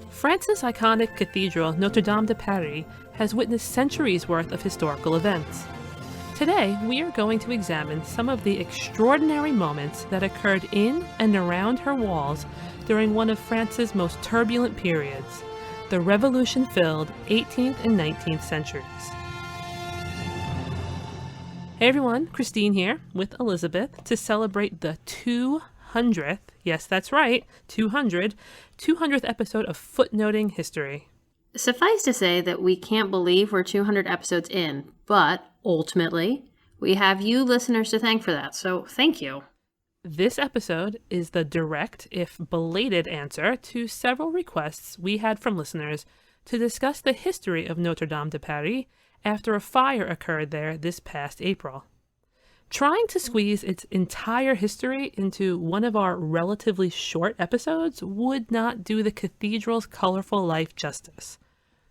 France's iconic cathedral, Notre-Dame de Paris, has witnessed centuries' worth of historical events. Today, we are going to examine some of the extraordinary moments that occurred in and around her walls during one of France's most turbulent periods, the revolution-filled 18th and 19th centuries. Hey everyone, Christine here with Elizabeth to celebrate the 200th, yes that's right, 200th episode of Footnoting History. Suffice to say that we can't believe we're 200 episodes in, but ultimately, we have you listeners to thank for that, so thank you. This episode is the direct, if belated, answer to several requests we had from listeners to discuss the history of Notre-Dame de Paris after a fire occurred there this past April. Trying to squeeze its entire history into one of our relatively short episodes would not do the cathedral's colorful life justice.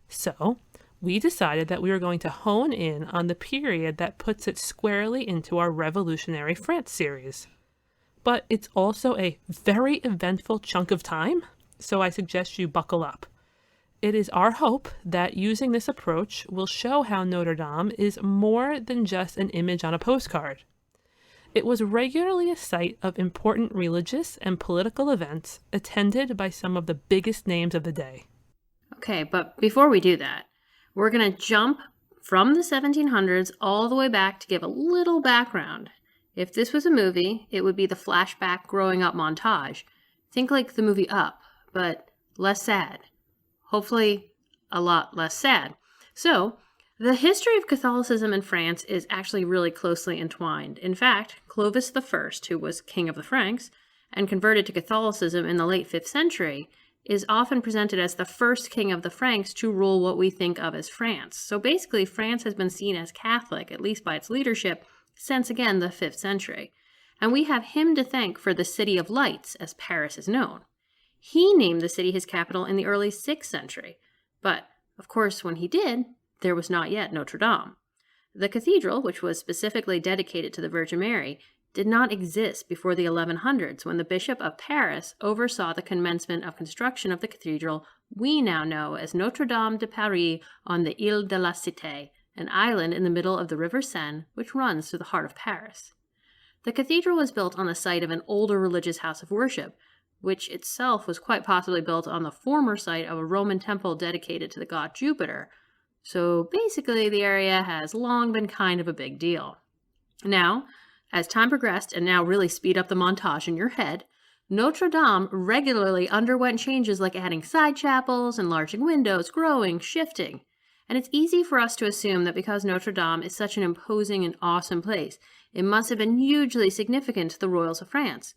So, we decided that we were going to hone in on the period that puts it squarely into our Revolutionary France series. But it's also a very eventful chunk of time, so I suggest you buckle up. It is our hope that using this approach will show how Notre Dame is more than just an image on a postcard. It was regularly a site of important religious and political events attended by some of the biggest names of the day. Okay, but before we do that, we're going to jump from the 1700s all the way back to give a little background. If this was a movie, it would be the flashback growing up montage. Think like the movie Up, but less sad. Hopefully, a lot less sad. So, the history of Catholicism in France is actually really closely entwined. In fact, Clovis I, who was king of the Franks and converted to Catholicism in the late 5th century, is often presented as the first king of the Franks to rule what we think of as France. So basically, France has been seen as Catholic, at least by its leadership, since again the 5th century. And we have him to thank for the City of Lights, as Paris is known. He named the city his capital in the early 6th century. But, of course, when he did, there was not yet Notre Dame. The cathedral, which was specifically dedicated to the Virgin Mary, did not exist before the 1100s when the Bishop of Paris oversaw the commencement of construction of the cathedral we now know as Notre-Dame de Paris on the Ile de la Cité, an island in the middle of the River Seine, which runs through the heart of Paris. The cathedral was built on the site of an older religious house of worship, which itself was quite possibly built on the former site of a Roman temple dedicated to the god Jupiter. So basically, the area has long been kind of a big deal. Now, as time progressed, and now really speed up the montage in your head, Notre Dame regularly underwent changes like adding side chapels, enlarging windows, growing, shifting. And it's easy for us to assume that because Notre Dame is such an imposing and awesome place, it must have been hugely significant to the royals of France.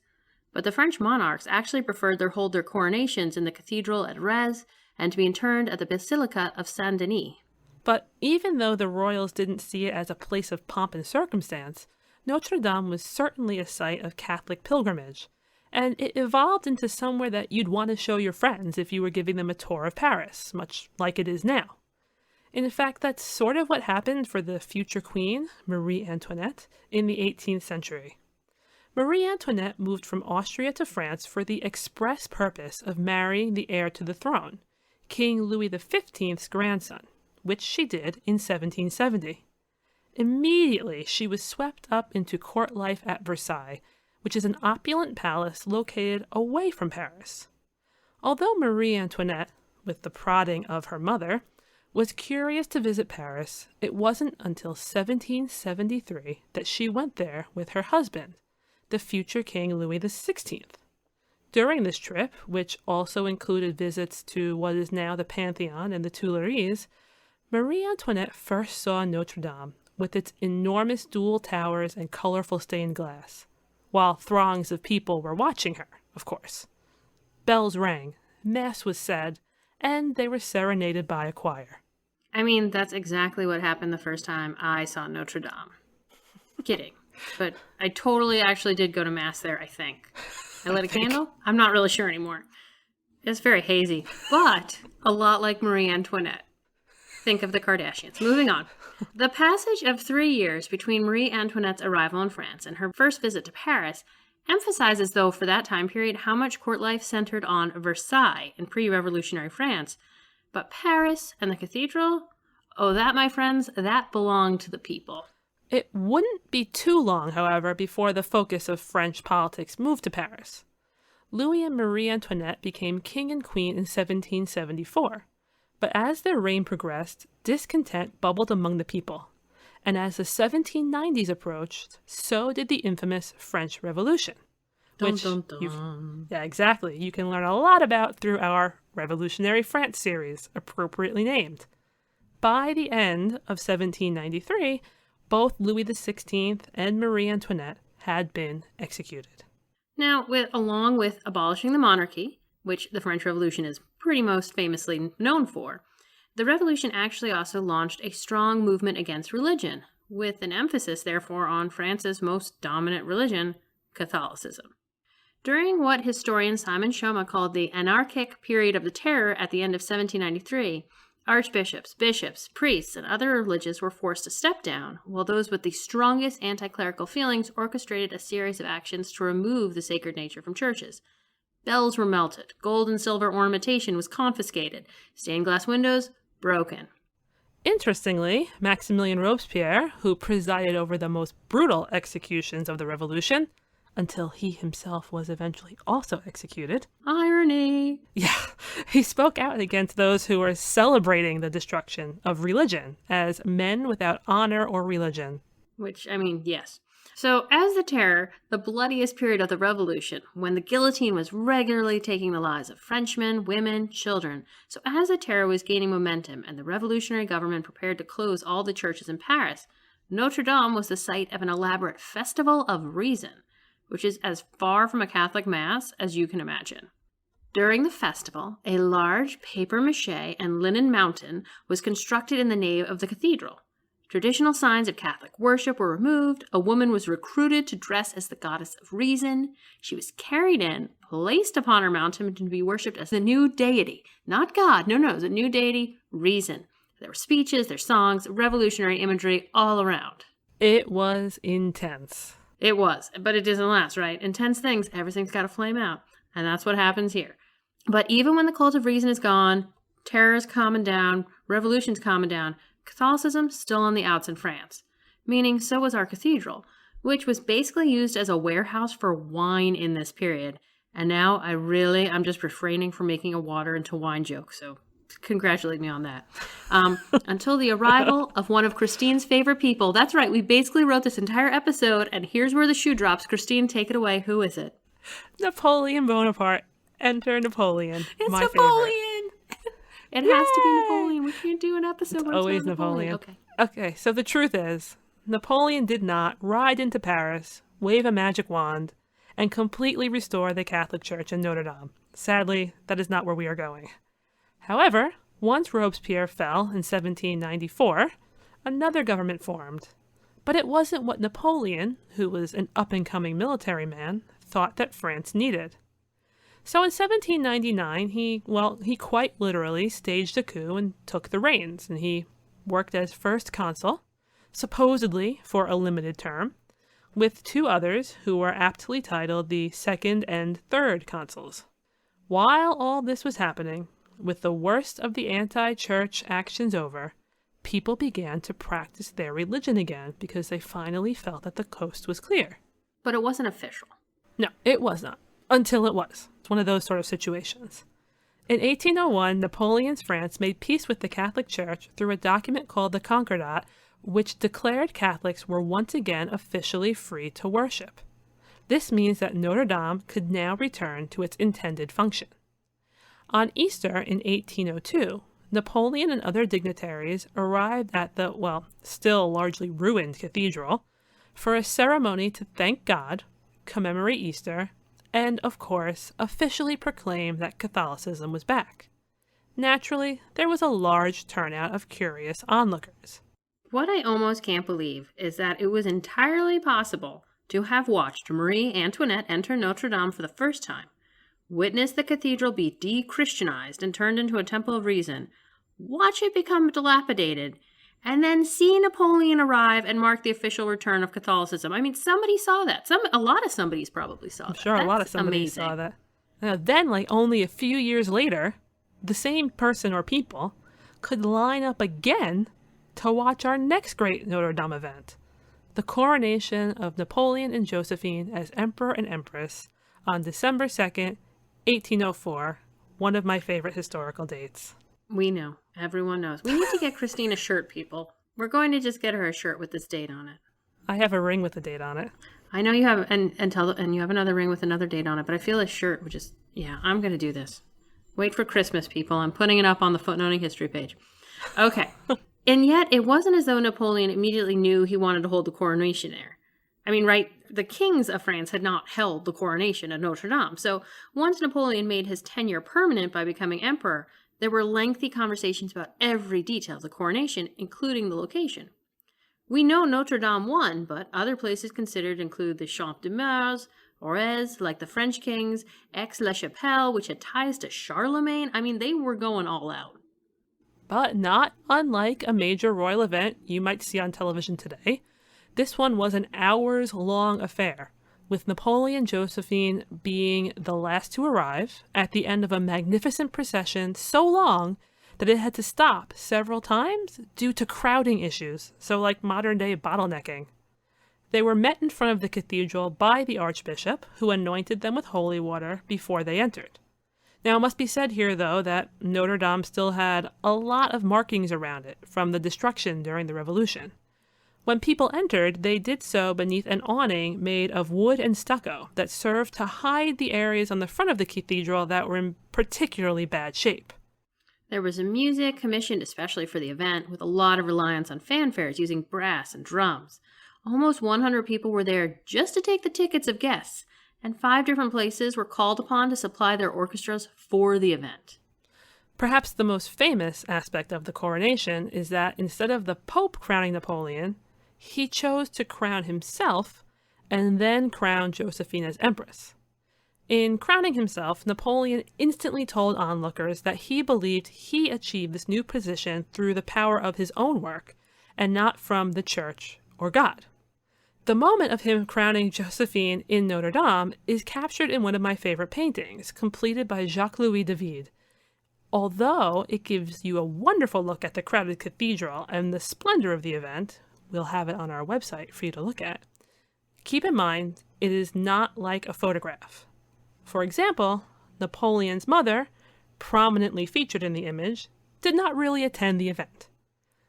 But the French monarchs actually preferred to hold their coronations in the cathedral at Rez and to be interred at the Basilica of Saint-Denis. But even though the royals didn't see it as a place of pomp and circumstance, Notre Dame was certainly a site of Catholic pilgrimage, and it evolved into somewhere that you'd want to show your friends if you were giving them a tour of Paris, much like it is now. In fact, that's sort of what happened for the future queen, Marie Antoinette, in the 18th century. Marie Antoinette moved from Austria to France for the express purpose of marrying the heir to the throne, King Louis XV's grandson, which she did in 1770. Immediately, she was swept up into court life at Versailles, which is an opulent palace located away from Paris. Although Marie Antoinette, with the prodding of her mother, was curious to visit Paris, it wasn't until 1773 that she went there with her husband, the future King Louis XVI. During this trip, which also included visits to what is now the Pantheon and the Tuileries, Marie Antoinette first saw Notre Dame with its enormous dual towers and colorful stained glass, while throngs of people were watching her, of course. Bells rang, mass was said, and they were serenaded by a choir. I mean, that's exactly what happened the first time I saw Notre Dame. Kidding. But I totally actually did go to mass there, I think. I lit a candle? I'm not really sure anymore. It's very hazy, but a lot like Marie Antoinette. Think of the Kardashians. Moving on. The passage of 3 years between Marie Antoinette's arrival in France and her first visit to Paris emphasizes, though, for that time period, how much court life centered on Versailles in pre-revolutionary France. But Paris and the cathedral, oh, that, my friends, that belonged to the people. It wouldn't be too long, however, before the focus of French politics moved to Paris. Louis and Marie Antoinette became king and queen in 1774. But as their reign progressed, discontent bubbled among the people. And as the 1790s approached, so did the infamous French Revolution. Which yeah, exactly. You can learn a lot about through our Revolutionary France series, appropriately named. By the end of 1793, both Louis XVI and Marie Antoinette had been executed. Now, along with abolishing the monarchy, which the French Revolution is pretty most famously known for, the Revolution actually also launched a strong movement against religion, with an emphasis, therefore, on France's most dominant religion, Catholicism. During what historian Simon Schoma called the anarchic period of the terror at the end of 1793, archbishops, bishops, priests, and other religious were forced to step down, while those with the strongest anti-clerical feelings orchestrated a series of actions to remove the sacred nature from churches. Bells were melted, gold and silver ornamentation was confiscated, stained glass windows broken. Interestingly, Maximilien Robespierre, who presided over the most brutal executions of the Revolution, until he himself was eventually also executed. Irony! Yeah, he spoke out against those who were celebrating the destruction of religion as men without honor or religion. Which, yes. So, as the Terror, the bloodiest period of the Revolution, when the guillotine was regularly taking the lives of Frenchmen, women, children. So, as the Terror was gaining momentum and the revolutionary government prepared to close all the churches in Paris, Notre-Dame was the site of an elaborate festival of reason, which is as far from a Catholic Mass as you can imagine. During the festival, a large papier-mâché and linen mountain was constructed in the nave of the cathedral. Traditional signs of Catholic worship were removed. A woman was recruited to dress as the goddess of reason. She was carried in, placed upon her mountain to be worshipped as the new deity. Not God, no, the new deity, reason. There were speeches, there were songs, revolutionary imagery all around. It was intense. It was, but it doesn't last, right? Intense things, everything's got to flame out. And that's what happens here. But even when the cult of reason is gone, terror is calming down, revolution's calming down, Catholicism's still on the outs in France. Meaning, so was our cathedral, which was basically used as a warehouse for wine in this period. And now I'm just refraining from making a water into wine joke, so congratulate me on that. Until the arrival of one of Christine's favorite people. That's right, we basically wrote this entire episode, and here's where the shoe drops. Christine, take it away. Who is it? Napoleon Bonaparte. Enter Napoleon. It's my Napoleon! Favorite. It has to be Napoleon. We can't do an episode It's where always it's not Napoleon. Okay, so the truth is, Napoleon did not ride into Paris, wave a magic wand, and completely restore the Catholic Church in Notre-Dame. Sadly, that is not where we are going. However, once Robespierre fell in 1794, another government formed. But it wasn't what Napoleon, who was an up-and-coming military man, thought that France needed. So in 1799, he quite literally staged a coup and took the reins, and he worked as first consul, supposedly for a limited term, with two others who were aptly titled the second and third consuls. While all this was happening, with the worst of the anti-church actions over, people began to practice their religion again because they finally felt that the coast was clear. But it wasn't official. No, it was not. Until it was. It's one of those sort of situations. In 1801, Napoleon's France made peace with the Catholic Church through a document called the Concordat, which declared Catholics were once again officially free to worship. This means that Notre-Dame could now return to its intended function. On Easter in 1802, Napoleon and other dignitaries arrived at the, still largely ruined cathedral for a ceremony to thank God, commemorate Easter, and, of course, officially proclaim that Catholicism was back. Naturally, there was a large turnout of curious onlookers. What I almost can't believe is that it was entirely possible to have watched Marie Antoinette enter Notre-Dame for the first time, witness the cathedral be de-Christianized and turned into a temple of reason, watch it become dilapidated, and then see Napoleon arrive and mark the official return of Catholicism. I mean, somebody saw that. A lot of somebodies probably saw that. I'm sure a lot of somebody saw that. Then, like only a few years later, the same person or people could line up again to watch our next great Notre Dame event, the coronation of Napoleon and Josephine as Emperor and Empress on December 2nd, 1804, one of my favorite historical dates. We know. Everyone knows. We need to get Christine a shirt, people. We're going to just get her a shirt with this date on it. I have a ring with a date on it. I know you have, and you have another ring with another date on it, but I feel a shirt would just, yeah, I'm going to do this. Wait for Christmas, people. I'm putting it up on the Footnoting History page. Okay. And yet, it wasn't as though Napoleon immediately knew he wanted to hold the coronation there. I mean, right, the kings of France had not held the coronation at Notre Dame. So once Napoleon made his tenure permanent by becoming emperor, there were lengthy conversations about every detail of the coronation, including the location. We know Notre Dame won, but other places considered include the Champ de Mars, Orez, like the French kings, Aix-la-Chapelle, which had ties to Charlemagne. I mean, they were going all out. But not unlike a major royal event you might see on television today, this one was an hours-long affair, with Napoleon Josephine being the last to arrive at the end of a magnificent procession so long that it had to stop several times due to crowding issues, so like modern-day bottlenecking. They were met in front of the cathedral by the archbishop, who anointed them with holy water before they entered. Now, it must be said here, though, that Notre Dame still had a lot of markings around it from the destruction during the Revolution. When people entered, they did so beneath an awning made of wood and stucco that served to hide the areas on the front of the cathedral that were in particularly bad shape. There was a music commissioned especially for the event, with a lot of reliance on fanfares using brass and drums. Almost 100 people were there just to take the tickets of guests, and 5 different places were called upon to supply their orchestras for the event. Perhaps the most famous aspect of the coronation is that instead of the Pope crowning Napoleon, he chose to crown himself and then crown Josephine as Empress. In crowning himself, Napoleon instantly told onlookers that he believed he achieved this new position through the power of his own work and not from the Church or God. The moment of him crowning Josephine in Notre Dame is captured in one of my favorite paintings, completed by Jacques-Louis David. Although it gives you a wonderful look at the crowded cathedral and the splendor of the event, we'll have it on our website for you to look at. Keep in mind, it is not like a photograph. For example, Napoleon's mother, prominently featured in the image, did not really attend the event.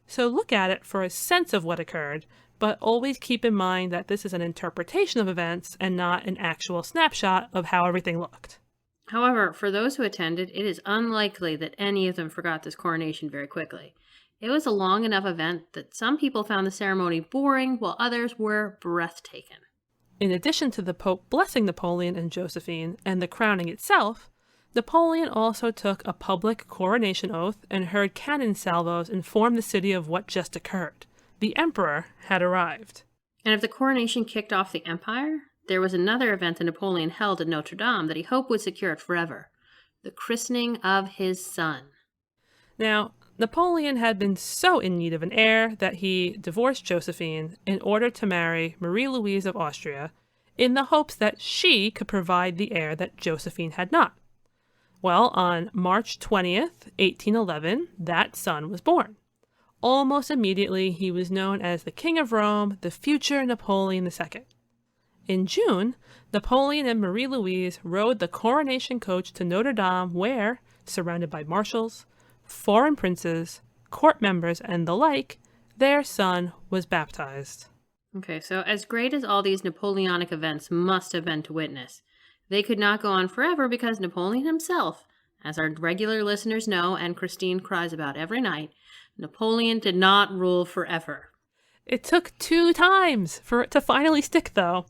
So look at it for a sense of what occurred, but always keep in mind that this is an interpretation of events and not an actual snapshot of how everything looked. However, for those who attended, it is unlikely that any of them forgot this coronation very quickly. It was a long enough event that some people found the ceremony boring, while others were breathtaking. In addition to the Pope blessing Napoleon and Josephine and the crowning itself, Napoleon also took a public coronation oath and heard cannon salvos inform the city of what just occurred. The emperor had arrived. And if the coronation kicked off the empire, there was another event that Napoleon held at Notre Dame that he hoped would secure it forever: the christening of his son. Now, Napoleon had been so in need of an heir that he divorced Josephine in order to marry Marie-Louise of Austria in the hopes that she could provide the heir that Josephine had not. Well, on March 20th, 1811, that son was born. Almost immediately, he was known as the King of Rome, the future Napoleon II. In June, Napoleon and Marie-Louise rode the coronation coach to Notre Dame where, surrounded by marshals, foreign princes, court members, and the like, their son was baptized. Okay, so as great as all these Napoleonic events must have been to witness, they could not go on forever because Napoleon himself, as our regular listeners know and Christine cries about every night, Napoleon did not rule forever. It took 2 times for it to finally stick, though.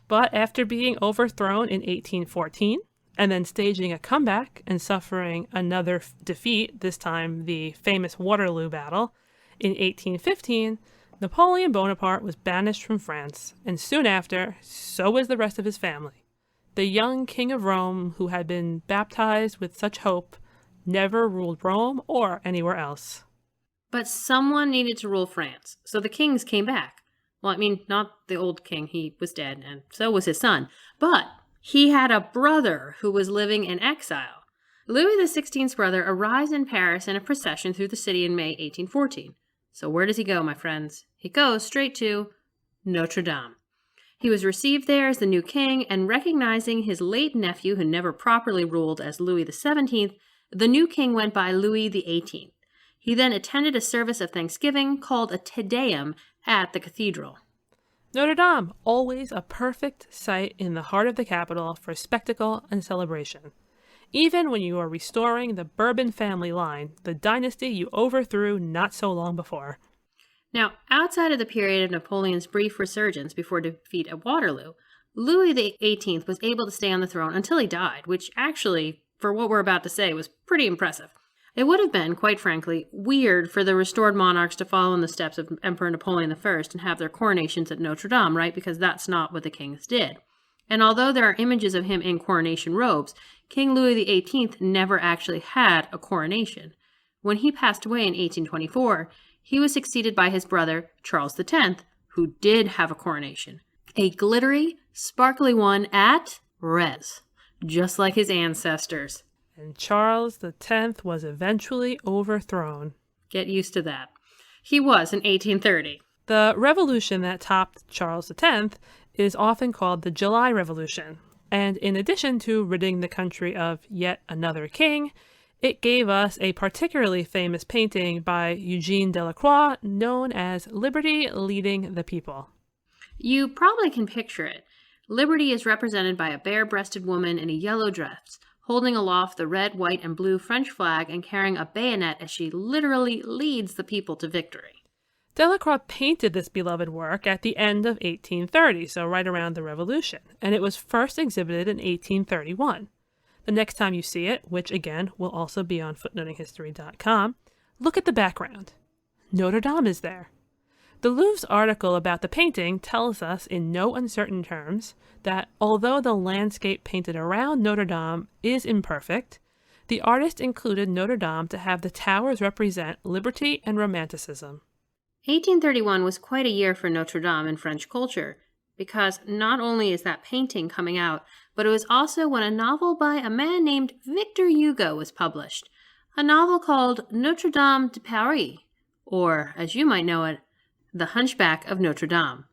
But after being overthrown in 1814, and then staging a comeback and suffering another defeat, this time the famous Waterloo battle, in 1815, Napoleon Bonaparte was banished from France, and soon after, so was the rest of his family. The young King of Rome, who had been baptized with such hope, never ruled Rome or anywhere else. But someone needed to rule France, so the kings came back. Well, I mean, not the old king, he was dead, and so was his son. But he had a brother who was living in exile. Louis XVI's brother arrives in Paris in a procession through the city in May 1814. So where does he go, my friends? He goes straight to Notre-Dame. He was received there as the new king, and recognizing his late nephew, who never properly ruled, as Louis XVII, the new king went by Louis XVIII. He then attended a service of thanksgiving called a Te Deum at the cathedral. Notre Dame, always a perfect site in the heart of the capital for spectacle and celebration. Even when you are restoring the Bourbon family line, the dynasty you overthrew not so long before. Now, outside of the period of Napoleon's brief resurgence before defeat at Waterloo, Louis XVIII was able to stay on the throne until he died, which actually, for what we're about to say, was pretty impressive. It would have been, quite frankly, weird for the restored monarchs to follow in the steps of Emperor Napoleon I and have their coronations at Notre Dame, right? Because that's not what the kings did. And although there are images of him in coronation robes, King Louis XVIII never actually had a coronation. When he passed away in 1824, he was succeeded by his brother, Charles X, who did have a coronation. A glittery, sparkly one at Rez, just like his ancestors. And Charles X was eventually overthrown. Get used to that. He was in 1830. The revolution that topped Charles X is often called the July Revolution. And in addition to ridding the country of yet another king, it gave us a particularly famous painting by Eugene Delacroix known as Liberty Leading the People. You probably can picture it. Liberty is represented by a bare-breasted woman in a yellow dress, holding aloft the red, white, and blue French flag and carrying a bayonet as she literally leads the people to victory. Delacroix painted this beloved work at the end of 1830, so right around the Revolution, and it was first exhibited in 1831. The next time you see it, which again will also be on footnotinghistory.com, look at the background. Notre Dame is there. The Louvre's article about the painting tells us in no uncertain terms that although the landscape painted around Notre Dame is imperfect, the artist included Notre Dame to have the towers represent liberty and romanticism. 1831 was quite a year for Notre Dame in French culture, because not only is that painting coming out, but it was also when a novel by a man named Victor Hugo was published, a novel called Notre-Dame de Paris, or, as you might know it, The Hunchback of Notre Dame.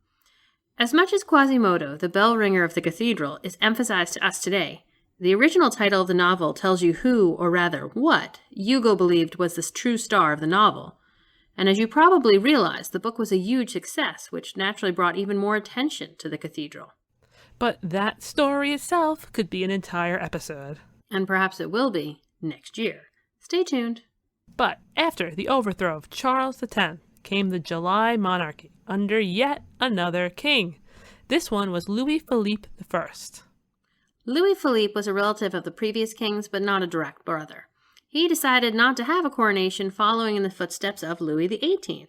As much as Quasimodo, the bell ringer of the cathedral, is emphasized to us today, the original title of the novel tells you who, or rather what, Hugo believed was the true star of the novel. And as you probably realize, the book was a huge success, which naturally brought even more attention to the cathedral. But that story itself could be an entire episode. And perhaps it will be next year. Stay tuned. But after the overthrow of Charles X came the July monarchy under yet another king. This one was Louis Philippe I. Louis Philippe was a relative of the previous kings, but not a direct brother. He decided not to have a coronation following in the footsteps of Louis XVIII.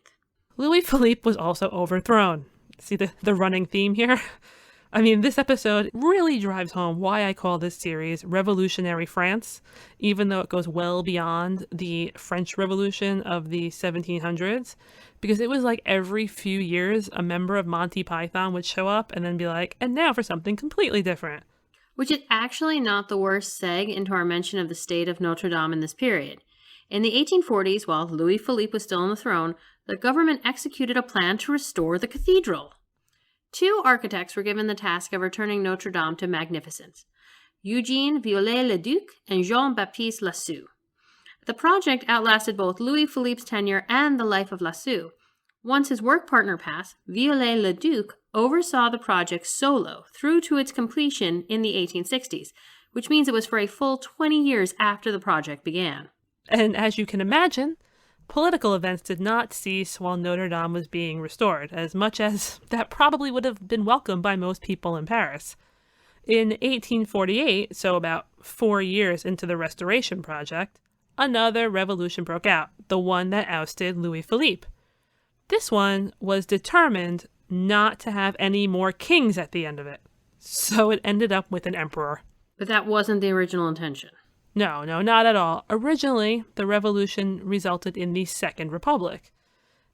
Louis Philippe was also overthrown. See the running theme here? I mean, this episode really drives home why I call this series Revolutionary France, even though it goes well beyond the French Revolution of the 1700s, because it was like every few years a member of Monty Python would show up and then be like, and now for something completely different. Which is actually not the worst seg into our mention of the state of Notre Dame in this period. In the 1840s, while Louis Philippe was still on the throne, the government executed a plan to restore the cathedral. Two architects were given the task of returning Notre Dame to magnificence, Eugene Viollet-le-Duc and Jean-Baptiste Lassus. The project outlasted both Louis Philippe's tenure and the life of Lassus. Once his work partner passed, Viollet-le-Duc oversaw the project solo through to its completion in the 1860s, which means it was for a full 20 years after the project began. And as you can imagine, political events did not cease while Notre Dame was being restored, as much as that probably would have been welcomed by most people in Paris. In 1848, so about 4 years into the restoration project, another revolution broke out, the one that ousted Louis Philippe. This one was determined not to have any more kings at the end of it, so it ended up with an emperor. But that wasn't the original intention. No, not at all. Originally, the revolution resulted in the Second Republic.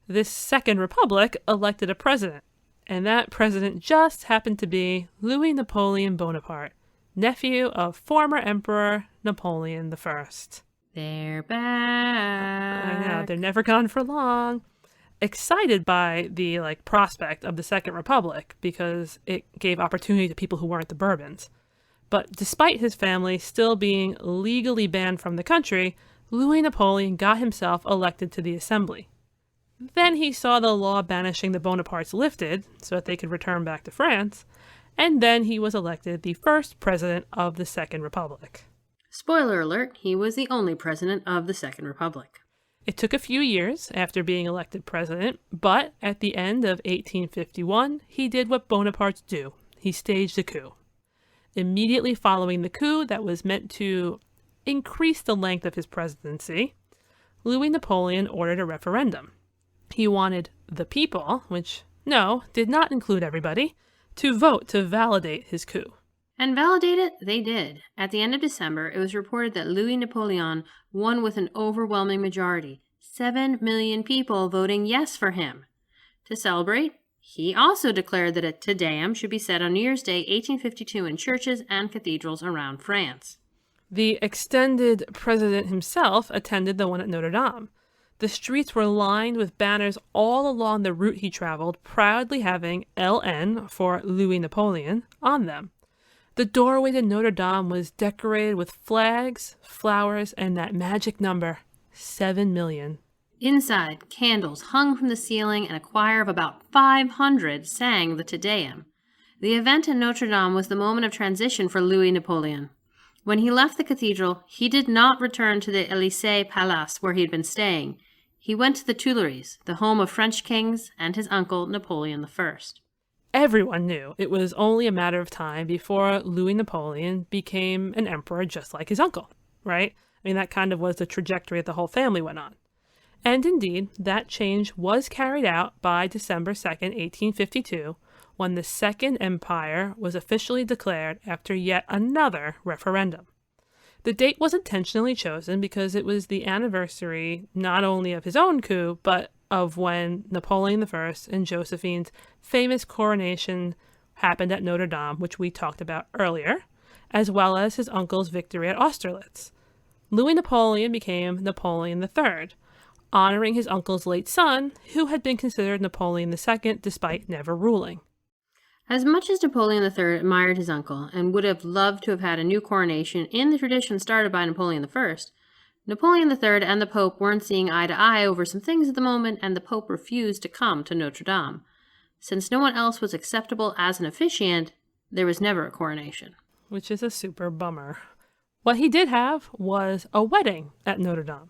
This Second Republic elected a president, and that president just happened to be Louis Napoleon Bonaparte, nephew of former Emperor Napoleon I. They're back. I know, they're never gone for long. Excited by the prospect of the Second Republic because it gave opportunity to people who weren't the Bourbons. But despite his family still being legally banned from the country, Louis Napoleon got himself elected to the Assembly. Then he saw the law banishing the Bonapartes lifted so that they could return back to France, and then he was elected the first president of the Second Republic. Spoiler alert, he was the only president of the Second Republic. It took a few years after being elected president, but at the end of 1851, he did what Bonapartes do. He staged a coup. Immediately following the coup that was meant to increase the length of his presidency, Louis Napoleon ordered a referendum. He wanted the people, which, did not include everybody, to vote to validate his coup. And validate it, they did. At the end of December, it was reported that Louis Napoleon won with an overwhelming majority, 7 million people voting yes for him. To celebrate, he also declared that a Te Deum should be said on New Year's Day, 1852, in churches and cathedrals around France. The extended president himself attended the one at Notre-Dame. The streets were lined with banners all along the route he traveled, proudly having LN, for Louis Napoleon, on them. The doorway to Notre-Dame was decorated with flags, flowers, and that magic number, 7 million. Inside, candles hung from the ceiling and a choir of about 500 sang the Te Deum. The event in Notre-Dame was the moment of transition for Louis Napoleon. When he left the cathedral, he did not return to the Élysée Palace where he had been staying. He went to the Tuileries, the home of French kings, and his uncle Napoleon I. Everyone knew it was only a matter of time before Louis Napoleon became an emperor just like his uncle, right? I mean, that kind of was the trajectory that the whole family went on. And indeed, that change was carried out by December 2nd, 1852, when the Second Empire was officially declared after yet another referendum. The date was intentionally chosen because it was the anniversary not only of his own coup, but of when Napoleon I and Josephine's famous coronation happened at Notre Dame, which we talked about earlier, as well as his uncle's victory at Austerlitz. Louis Napoleon became Napoleon III, honoring his uncle's late son, who had been considered Napoleon II despite never ruling. As much as Napoleon III admired his uncle and would have loved to have had a new coronation in the tradition started by Napoleon I, Napoleon III and the Pope weren't seeing eye to eye over some things at the moment, and the Pope refused to come to Notre Dame. Since no one else was acceptable as an officiant, there was never a coronation. Which is a super bummer. What he did have was a wedding at Notre Dame.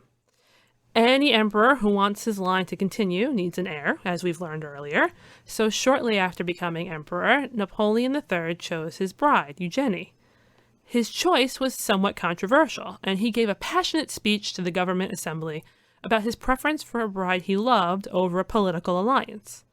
Any emperor who wants his line to continue needs an heir, as we've learned earlier. So shortly after becoming emperor, Napoleon III chose his bride, Eugenie. His choice was somewhat controversial, and he gave a passionate speech to the government assembly about his preference for a bride he loved over a political alliance.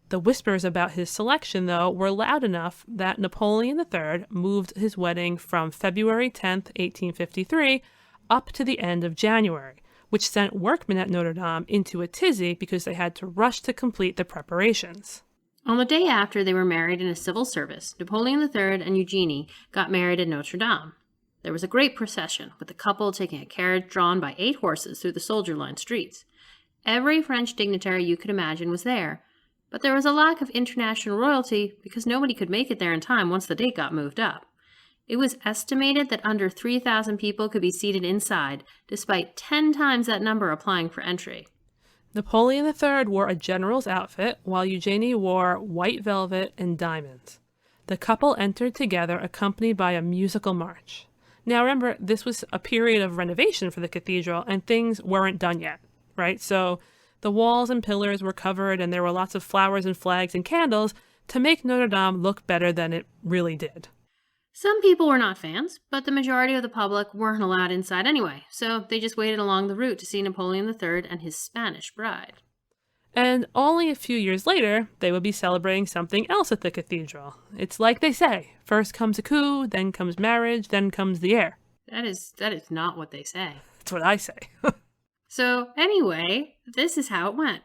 The whispers about his selection, though, were loud enough that Napoleon III moved his wedding from February 10th, 1853, up to the end of January, which sent workmen at Notre Dame into a tizzy because they had to rush to complete the preparations. On the day after they were married in a civil service, Napoleon III and Eugenie got married at Notre Dame. There was a great procession, with the couple taking a carriage drawn by 8 horses through the soldier-lined streets. Every French dignitary you could imagine was there, but there was a lack of international royalty because nobody could make it there in time once the date got moved up. It was estimated that under 3,000 people could be seated inside, despite 10 times that number applying for entry. Napoleon III wore a general's outfit, while Eugenie wore white velvet and diamonds. The couple entered together accompanied by a musical march. Now remember, this was a period of renovation for the cathedral, and things weren't done yet, right? So the walls and pillars were covered, and there were lots of flowers and flags and candles to make Notre Dame look better than it really did. Some people were not fans, but the majority of the public weren't allowed inside anyway, so they just waited along the route to see Napoleon III and his Spanish bride. And only a few years later, they would be celebrating something else at the cathedral. It's like they say, first comes a coup, then comes marriage, then comes the heir. That is not what they say. That's what I say. So anyway, this is how it went.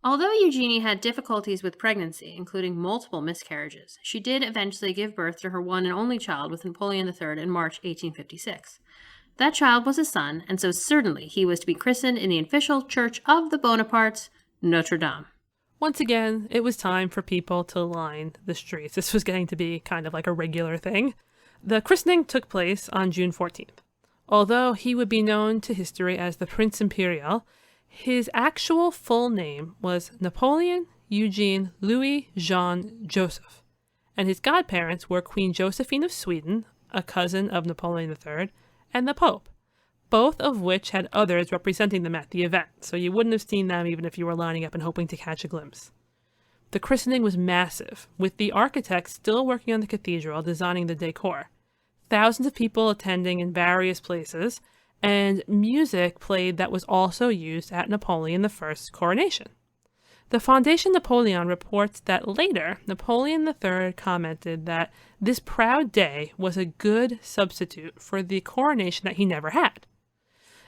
Although Eugenie had difficulties with pregnancy, including multiple miscarriages, she did eventually give birth to her one and only child with Napoleon III in March 1856. That child was a son, and so certainly he was to be christened in the official church of the Bonapartes, Notre-Dame. Once again, it was time for people to line the streets. This was getting to be kind of like a regular thing. The christening took place on June 14th. Although he would be known to history as the Prince Imperial, his actual full name was Napoleon Eugene Louis Jean Joseph, and his godparents were Queen Josephine of Sweden, a cousin of Napoleon III, and the Pope, both of which had others representing them at the event, so you wouldn't have seen them even if you were lining up and hoping to catch a glimpse. The christening was massive, with the architects still working on the cathedral designing the decor. Thousands of people attending in various places, and music played that was also used at Napoleon I's coronation. The Fondation Napoleon reports that later, Napoleon III commented that this proud day was a good substitute for the coronation that he never had.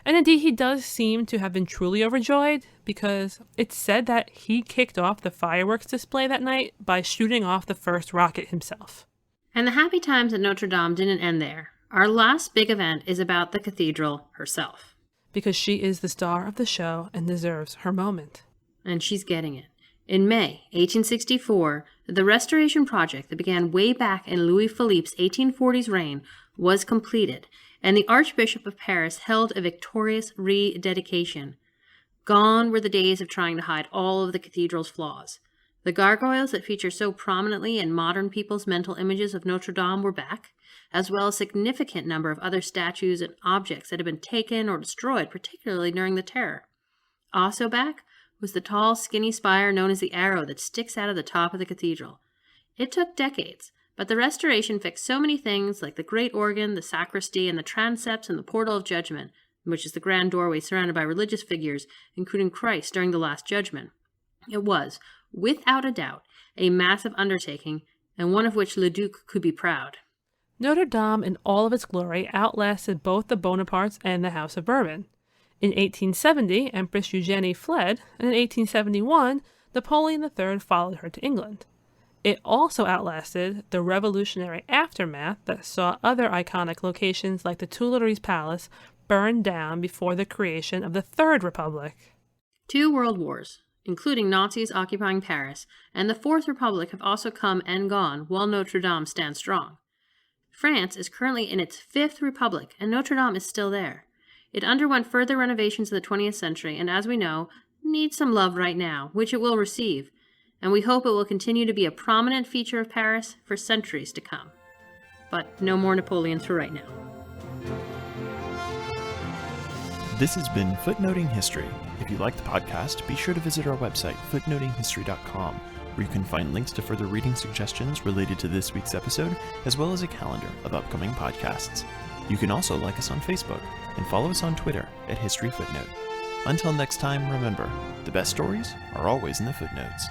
And indeed, he does seem to have been truly overjoyed, because it's said that he kicked off the fireworks display that night by shooting off the first rocket himself. And the happy times at Notre Dame didn't end there. Our last big event is about the cathedral herself. Because she is the star of the show and deserves her moment. And she's getting it. In May 1864, the restoration project that began way back in Louis Philippe's 1840s reign was completed, and the Archbishop of Paris held a victorious rededication. Gone were the days of trying to hide all of the cathedral's flaws. The gargoyles that feature so prominently in modern people's mental images of Notre Dame were back, as well as a significant number of other statues and objects that had been taken or destroyed, particularly during the Terror. Also back was the tall, skinny spire known as the Arrow that sticks out of the top of the cathedral. It took decades, but the restoration fixed so many things like the great organ, the sacristy, and the transepts and the portal of judgment, which is the grand doorway surrounded by religious figures, including Christ during the Last Judgment. It was, without a doubt, a massive undertaking, and one of which Le Duc could be proud. Notre Dame in all of its glory outlasted both the Bonapartes and the House of Bourbon. In 1870, Empress Eugenie fled, and in 1871, Napoleon III followed her to England. It also outlasted the revolutionary aftermath that saw other iconic locations like the Tuileries Palace burned down before the creation of the Third Republic. 2 world wars, including Nazis occupying Paris, and the Fourth Republic have also come and gone while Notre Dame stands strong. France is currently in its 5th republic, and Notre Dame is still there. It underwent further renovations in the 20th century, and as we know, needs some love right now, which it will receive, and we hope it will continue to be a prominent feature of Paris for centuries to come. But no more Napoleon for right now. This has been Footnoting History. If you like the podcast, be sure to visit our website, footnotinghistory.com, where you can find links to further reading suggestions related to this week's episode, as well as a calendar of upcoming podcasts. You can also like us on Facebook and follow us on Twitter @HistoryFootnote. Until next time, remember, the best stories are always in the footnotes.